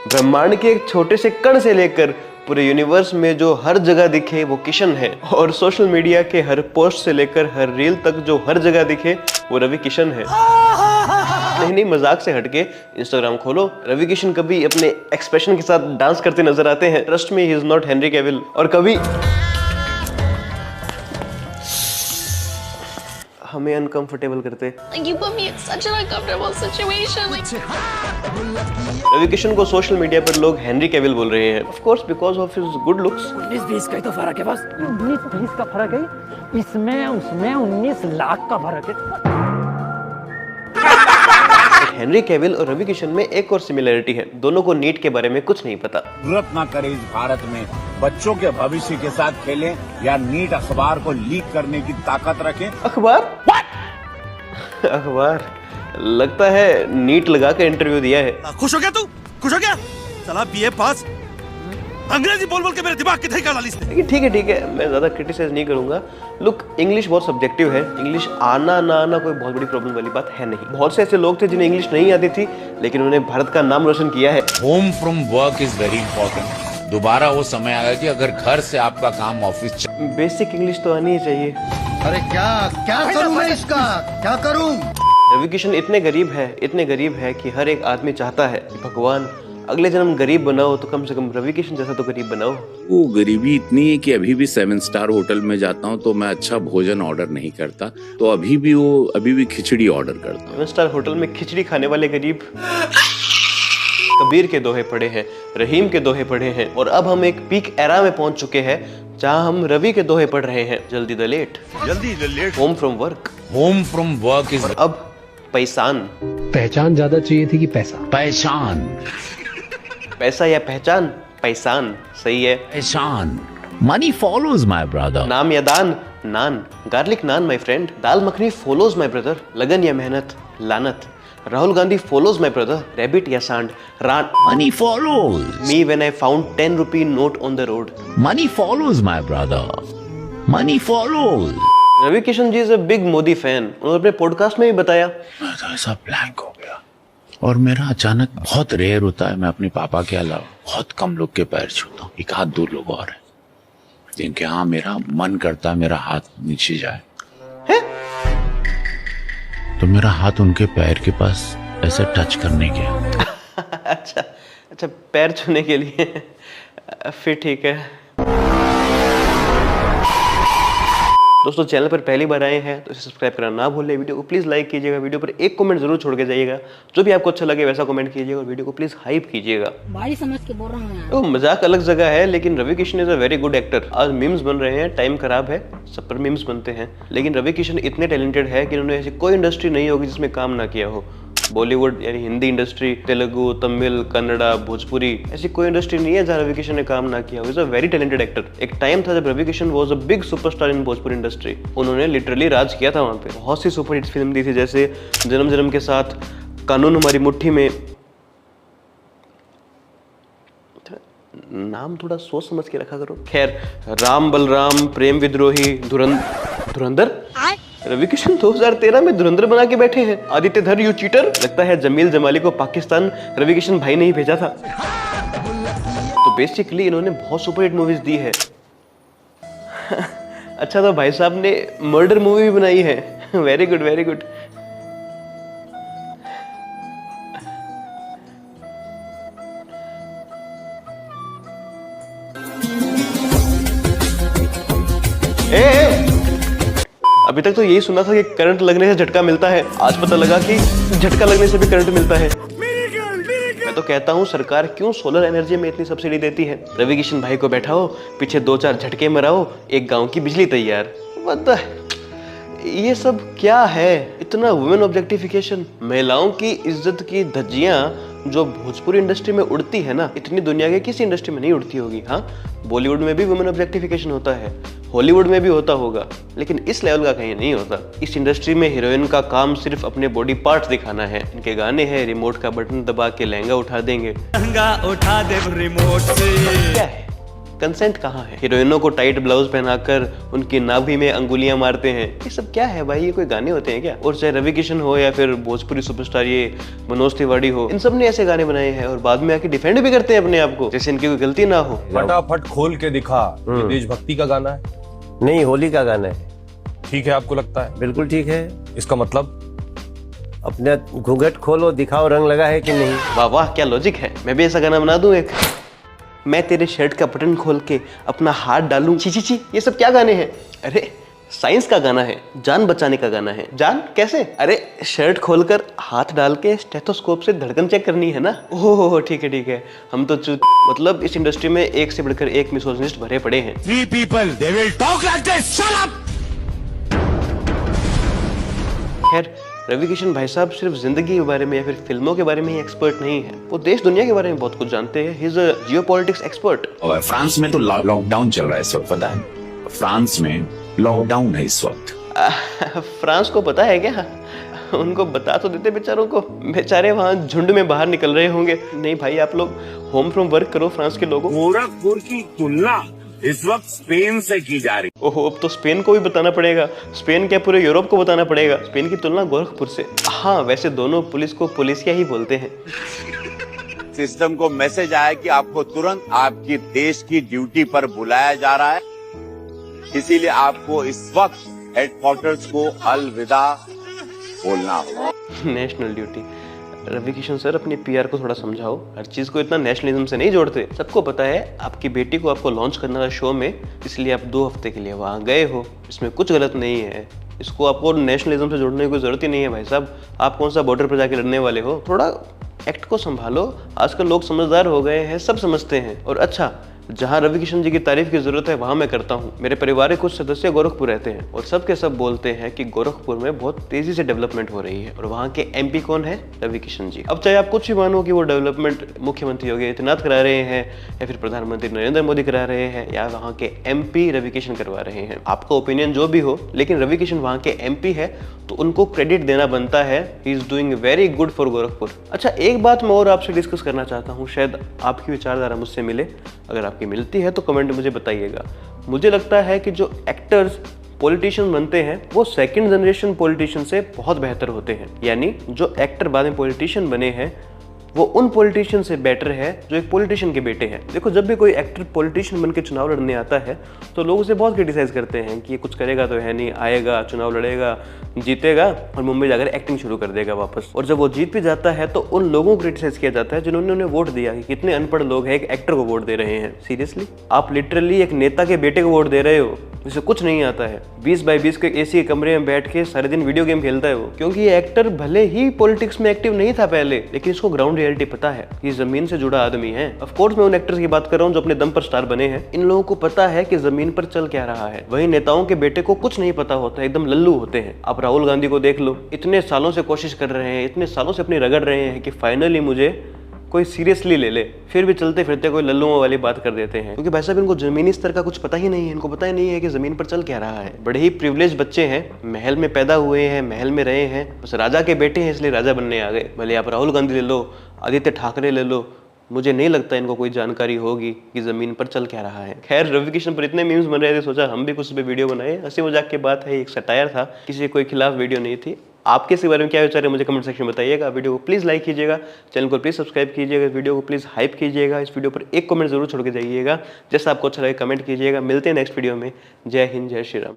ब्रह्मांड के एक छोटे से कण से लेकर पूरे यूनिवर्स में जो हर जगह दिखे वो किशन है, और सोशल मीडिया के हर पोस्ट से लेकर हर रील तक जो हर जगह दिखे वो रवि किशन है। नहीं, मजाक से हटके इंस्टाग्राम खोलो, रवि किशन कभी अपने एक्सप्रेशन के साथ डांस करते नजर आते हैं। Trust me, he is not Henry Cavill. और कभी हमें अनकंफर्टेबल करते। Like you put me in such an uncomfortable situation. Ravi Kishan को सोशल मीडिया पर लोग हेनरी कैविल बोल रहे हैं, of course because of his good looks. 19-20 का ही तो फर्क है बस। 19-20 का फर्क है, इसमें उसमें 19 लाख का फर्क है। हेनरी कैविल और रवि किशन में एक और सिमिलरिटी है, दोनों को नीट के बारे में कुछ नहीं पता। जरूरत ना करे इस भारत में बच्चों के भविष्य के साथ खेलें या नीट अखबार को लीक करने की ताकत रखें। अखबार? अखबार? लगता है नीट लगा के इंटरव्यू दिया है। खुश हो गया तू? खुश हो गया? साला बीए पास, अंग्रेजी बोल बोल के मेरे दिमाग की धड़कन डाली इसने। ठीक है, मैं ज्यादा क्रिटिसाइज नहीं करूंगा। लुक, इंग्लिश बहुत सब्जेक्टिव है, इंग्लिश आना ना आना कोई बहुत बड़ी प्रॉब्लम वाली बात है नहीं। बहुत से ऐसे लोग थे जिन्हें इंग्लिश नहीं आती थी, लेकिन उन्होंने भारत का नाम रोशन किया है। Home from work is very important. दोबारा वो समय आएगा कि अगर घर से आपका काम ऑफिस। बेसिक इंग्लिश तो आनी ही चाहिए। अरे क्या करूं मैं इसका, क्या करूं? रवि किशन इतने गरीब है कि हर एक आदमी चाहता है कि भगवान अगले जन्म गरीब बनाओ तो कम से कम रवि किशन जैसा तो गरीब बनाओ। वो गरीबी इतनी है कि अभी भी 7 स्टार होटल में जाता हूँ तो मैं अच्छा भोजन ऑर्डर नहीं करता, तो अभी भी खिचड़ी ऑर्डर करता हूँ। 7 स्टार होटल में खिचड़ी खाने वाले गरीब। कबीर के दोहे पढ़े हैं, रहीम के दोहे पढ़े हैं, और अब हम एक पीक एरा में पहुंच चुके हैं जहां हम रवि के दोहे पढ़ रहे हैं। जल्दी the late, home from work. Home from work is. अब पैसान। पहचान ज्यादा चाहिए थी कि पैसा? पहचान। पैसा या पहचान? पैसान सही है। पहचान। Money follows my brother. नाम या दान? Naan. Garlic naan my friend. Dal makhani follows my brother. लगन या मेहनत? लानत। Rahul Gandhi follows my brother. Rabbit या सांड? रान। Money follows me when I found 10 rupee note on the road. Money follows my brother. Money follows. Ravi Kishan ji is a big Modi fan. उन्होंने अपने podcast में भी बताया। मैं तो ऐसा ब्लैंक हो गया, और मेरा अचानक बहुत रेयर होता है, मैं अपने पापा के अलावा बहुत कम लोग के पैर छूता हूँ। एक हाथ 2 लोग और हैं जिनके हाँ मेरा मन करता है मेरा हाथ नीचे जाए है? तो मेरा हाथ उनके पैर के पास ऐसे टच करने के। अच्छा, पैर छूने के लिए। फिर ठीक है। दोस्तों, चैनल पर पहली बार आए हैं तो इसे सब्सक्राइब करना ना भूलें। वीडियो को प्लीज लाइक कीजिएगा, वीडियो पर एक कमेंट जरूर छोड़ के जाइएगा, जो भी आपको अच्छा लगे वैसा कमेंट कीजिएगा, और वीडियो को प्लीज हाइप कीजिएगा। भारी समझ के बोल रहा हूँ। तो मजाक अलग जगह है, लेकिन Ravi Kishan is a very good actor. आज मीम्स बन रहे हैं, टाइम खराब है, सब पर मीम्स बनते हैं, लेकिन रवि किशन इतने टैलेंटेड है कि उन्होंने ऐसी कोई इंडस्ट्री नहीं होगी जिसमें काम ना किया हो। बॉलीवुड यानी हिंदी इंडस्ट्री, तेलुगु, तमिल, कन्नड़ा, भोजपुरी, ऐसी कोई इंडस्ट्री नहीं है जहाँ रवि किशन ने काम ना किया हो। Is a very talented actor. एक टाइम था जब Ravi Kishan was a big superstar in Bhojpuri industry. उन्होंने लिटरली राज किया था वहाँ पे। बहुत सी सुपर हिट फिल्म दी थी, जैसे जन्म जन्म के साथ, कानून हमारी मुट्ठी में। नाम थोड़ा सोच समझ के रखा करो। खैर, राम बलराम, प्रेम विद्रोही, धुरंधर। रवि किशन 2013 में धुरंधर बना के बैठे हैं। आदित्य धर, यू चीटर। लगता है जमील जमाली को पाकिस्तान रवि किशन भाई ने ही भेजा था। तो बेसिकली इन्होंने बहुत सुपरहिट मूवीज दी है। अच्छा, तो भाई साहब ने मर्डर मूवी भी बनाई है। Very good, very good. अभी तक तो यही सुना था कि करंट लगने से झटका मिलता है, आज पता लगा कि झटका लगने से भी करंट मिलता है। मैं तो कहता हूँ सरकार क्यों सोलर एनर्जी में इतनी सब्सिडी देती है। रवि किशन भाई को बैठाओ, पीछे 2-4 झटके मराओ, एक गांव की बिजली तैयार। ये सब क्या है? इतना वुमेन ऑब्जेक्टिफिकेशन, महिलाओं की इज्जत की धज्जियां जो भोजपुरी इंडस्ट्री में उड़ती है ना, इतनी दुनिया के किसी इंडस्ट्री में नहीं उड़ती होगी। हाँ, बॉलीवुड में भी वुमेन ऑब्जेक्टिफिकेशन होता है, हॉलीवुड में भी होता होगा, लेकिन इस लेवल का कहीं नहीं होता। इस इंडस्ट्री में हीरोइन का काम सिर्फ अपने बॉडी पार्ट्स दिखाना है। इनके गाने हैं, रिमोट का बटन दबा के लहंगा उठा देंगे। लहंगा उठा दे रिमोट से। क्या है? कंसेंट कहाँ है? हीरोइनों को टाइट ब्लाउज पहनाकर उनकी नाभि में अंगुलियां मारते हैं, ये सब क्या है भाई? ये कोई गाने होते हैं क्या? और चाहे रवि किशन हो या फिर भोजपुरी सुपरस्टार ये मनोज तिवारी हो, इन सब ने ऐसे गाने बनाए हैं और बाद में आके डिफेंड भी करते हैं अपने आप को, जैसे इनकी कोई गलती ना हो। फटाफट खोल के दिखा, ये देशभक्ति का गाना है? नहीं, होली का गाना है। ठीक है, आपको लगता है? बिल्कुल ठीक है। इसका मतलब अपने घूंघट खोलो, दिखाओ रंग लगा है कि नहीं। वाह वाह, क्या लॉजिक है। मैं भी ऐसा गाना बना दूं एक। मैं तेरे शर्ट का बटन खोल के अपना हाथ डालूं, ची ची ची, ये सब क्या गाने हैं? अरे साइंस का गाना है, जान बचाने का गाना है। जान कैसे? अरे शर्ट खोलकर हाथ डाल के स्टेथोस्कोप से धड़कन चेक करनी है ना। ओहो ठीक है, हम तो मतलब इस इंडस्ट्री में एक से बढ़कर एक मिसोजिनिस्ट भरे पड़े हैं। Three people, they will talk like this. Shut up! खैर, रवि किशन भाई साहब सिर्फ जिंदगी के बारे में या फिर फिल्मों के बारे में ही एक्सपर्ट नहीं है, वो देश दुनिया के बारे में बहुत कुछ जानते हैं। He is a geopolitics expert. और फ्रांस में तो लॉकडाउन चल रहा है इस वक्त, पता है? फ्रांस में लॉकडाउन है इस वक्त। फ्रांस को पता है क्या? उनको बता तो देते बेचारों को, बेचारे वहाँ झुंड में बाहर निकल रहे होंगे। नहीं भाई, आप लोग होम फ्रॉम वर्क करो फ्रांस के लोगों। गोरखपुर की तुलना इस वक्त स्पेन से की जा रही। ओहो, अब तो स्पेन को भी बताना पड़ेगा। स्पेन क्या, पूरे यूरोप को बताना पड़ेगा। स्पेन की तुलना गोरखपुर से। हाँ, वैसे दोनों पुलिस को पुलिसिया ही बोलते हैं। सिस्टम को मैसेज आया कि आपको तुरंत आपकी देश की ड्यूटी पर बुलाया जा रहा है, इसीलिए आपको इस वक्त हेडक्वार्टर्स को अलविदा बोलना होगा। National duty. Ravi Kishan sir, अपनी पीआर को थोड़ा समझाओ, हर चीज को इतना नेशनलिज्म से नहीं जोड़ते। सबको पता है आपकी बेटी को आपको लॉन्च करना था शो में, इसलिए आप 2 हफ्ते के लिए वहां गए हो, इसमें कुछ गलत नहीं है। इसको आपको नेशनलिज्म से जोड़ने की कोई जरूरत ही नहीं है भाई साहब। आप कौन सा बॉर्डर पर जाके लड़ने वाले हो? थोड़ा एक्ट को संभालो। आजकल लोग समझदार हो गए हैं, सब समझते हैं। और अच्छा, जहाँ रवि किशन जी की तारीफ की जरूरत है वहाँ मैं करता हूँ। मेरे परिवार के कुछ सदस्य गोरखपुर रहते हैं और सब के सब बोलते हैं कि गोरखपुर में बहुत तेजी से डेवलपमेंट हो रही है और वहाँ के एमपी कौन है? रवि किशन जी। अब चाहे आप कुछ भी मानो कि वो डेवलपमेंट मुख्यमंत्री योगी आदित्यनाथ करा रहे हैं या फिर प्रधानमंत्री नरेंद्र मोदी करा रहे हैं या वहाँ के एमपी रवि किशन करवा रहे हैं, आपका ओपिनियन जो भी हो, लेकिन रवि किशन वहाँ के एमपी है तो उनको क्रेडिट देना बनता है। He is doing very good for Gorakhpur. अच्छा, एक बात मैं और आपसे डिस्कस करना चाहता हूँ, शायद आपकी विचारधारा मुझसे मिले। अगर आपकी मिलती है तो कमेंट में मुझे बताइएगा। मुझे लगता है कि जो एक्टर्स पॉलिटिशियन बनते हैं वो सेकंड जनरेशन पॉलिटिशियन से बहुत बेहतर होते हैं। यानी जो एक्टर बाद में पॉलिटिशियन बने हैं वो उन पॉलिटिशियन से बेटर है जो एक पॉलिटिशियन के बेटे हैं। देखो, जब भी कोई एक्टर पॉलिटिशियन बनकर चुनाव लड़ने आता है तो लोग उसे बहुत क्रिटिसाइज करते हैं कि ये कुछ करेगा तो है नहीं, आएगा चुनाव लड़ेगा, जीतेगा और मुंबई जाकर एक्टिंग शुरू कर देगा वापस। और जब वो जीत भी जाता है तो उन लोगों को क्रिटिसाइज किया जाता है जिन्होंने उन्हें वोट दिया कि कितने अनपढ़ लोग हैं एक एक्टर को वोट दे रहे हैं। सीरियसली, आप लिटरली एक नेता के बेटे को वोट दे रहे हो जिसे कुछ नहीं आता है। 20 बाई 20 के एसी के कमरे में बैठ के सारे दिन वीडियो गेम खेलता है वो, क्योंकि ये एक्टर भले ही पॉलिटिक्स में एक्टिव नहीं था पहले, लेकिन इसको ग्राउंड रियलिटी पता है। ये जमीन से जुड़ा आदमी है। ऑफ कोर्स मैं उन एक्टर्स की बात कर रहा हूँ जो अपने दम पर स्टार बने हैं। इन लोगों को पता है कि जमीन पर चल क्या रहा है। वही नेताओं के बेटे को कुछ नहीं पता होता, एकदम लल्लू होते हैं। आप राहुल गांधी को देख लो, इतने सालों से कोशिश कर रहे हैं, इतने सालों से अपनी रगड़ रहे हैं कि फाइनली मुझे कोई सीरियसली ले ले, फिर भी चलते फिरते कोई लल्लुओं वाली बात कर देते हैं। क्योंकि भाई साहब इनको जमीनी स्तर का कुछ पता ही नहीं है। इनको पता ही नहीं है कि जमीन पर चल क्या रहा है। बड़े ही प्रिविलेज बच्चे हैं, महल में पैदा हुए हैं, महल में रहे हैं, बस राजा के बेटे हैं इसलिए राजा बनने आ गए। भले आप राहुल गांधी ले लो, आदित्य ठाकरे ले लो, मुझे नहीं लगता इनको कोई जानकारी होगी कि जमीन पर चल क्या रहा है। खैर, रवि किशन पर इतने मीम्स बन रहे थे, सोचा हम भी कुछ पे वीडियो बनाए। हंसी मजाक की बात है, एक सटायर था, किसी के कोई खिलाफ वीडियो नहीं थी। आपके इस बारे में क्या विचार है मुझे कमेंट सेक्शन में बताइएगा। वीडियो को प्लीज़ लाइक कीजिएगा, चैनल को प्लीज़ सब्सक्राइब कीजिएगा, वीडियो को प्लीज़ हाइप कीजिएगा। इस वीडियो पर एक कमेंट जरूर छोड़ के जाइएगा, जैसा आपको अच्छा लगे कमेंट कीजिएगा। मिलते हैं नेक्स्ट वीडियो में। जय हिंद, जय श्री राम।